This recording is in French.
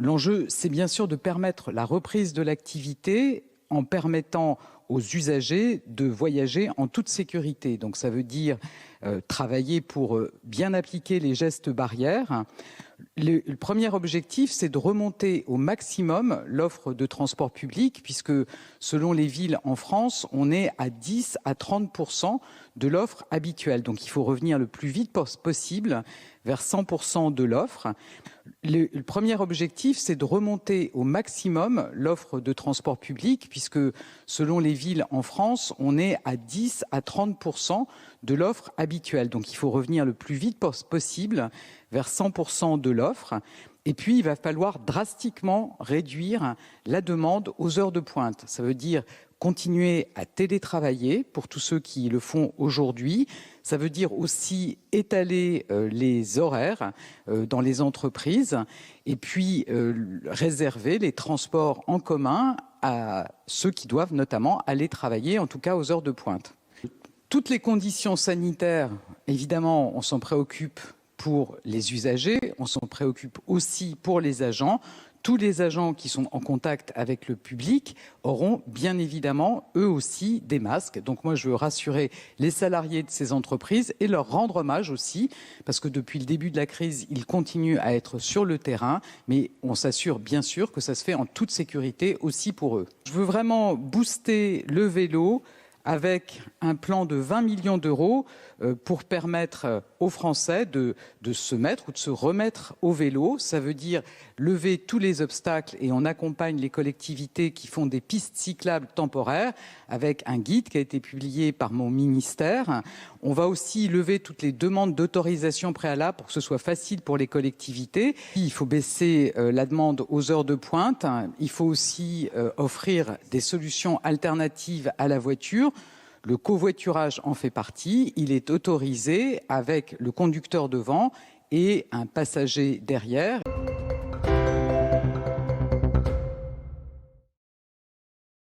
L'enjeu, c'est bien sûr de permettre la reprise de l'activité en permettant aux usagers de voyager en toute sécurité. Donc ça veut dire travailler pour bien appliquer les gestes barrières. Le premier objectif, c'est de remonter au maximum l'offre de transport public, puisque selon les villes en France, on est à 10 à 30% de l'offre habituelle. Donc il faut revenir le plus vite possible vers 100% de l'offre. Le premier objectif, c'est de remonter au maximum l'offre de transport public, puisque selon les villes en France, on est à 10 à 30% de l'offre habituelle. Donc il faut revenir le plus vite possible vers 100% de l'offre. Et puis, il va falloir drastiquement réduire la demande aux heures de pointe. Ça veut dire continuer à télétravailler pour tous ceux qui le font aujourd'hui. Ça veut dire aussi étaler les horaires dans les entreprises et puis réserver les transports en commun à ceux qui doivent notamment aller travailler, en tout cas aux heures de pointe. Toutes les conditions sanitaires, évidemment, on s'en préoccupe pour les usagers, on s'en préoccupe aussi pour les agents. Tous les agents qui sont en contact avec le public auront bien évidemment, eux aussi, des masques. Donc moi, je veux rassurer les salariés de ces entreprises et leur rendre hommage aussi, parce que depuis le début de la crise, ils continuent à être sur le terrain, mais on s'assure bien sûr que ça se fait en toute sécurité aussi pour eux. Je veux vraiment booster le vélo avec un plan de 20 millions d'euros pour permettre aux Français de se mettre ou de se remettre au vélo. Ça veut dire lever tous les obstacles et on accompagne les collectivités qui font des pistes cyclables temporaires avec un guide qui a été publié par mon ministère. On va aussi lever toutes les demandes d'autorisation préalable pour que ce soit facile pour les collectivités. Il faut baisser la demande aux heures de pointe. Il faut aussi offrir des solutions alternatives à la voiture. Le covoiturage en fait partie. Il est autorisé avec le conducteur devant et un passager derrière.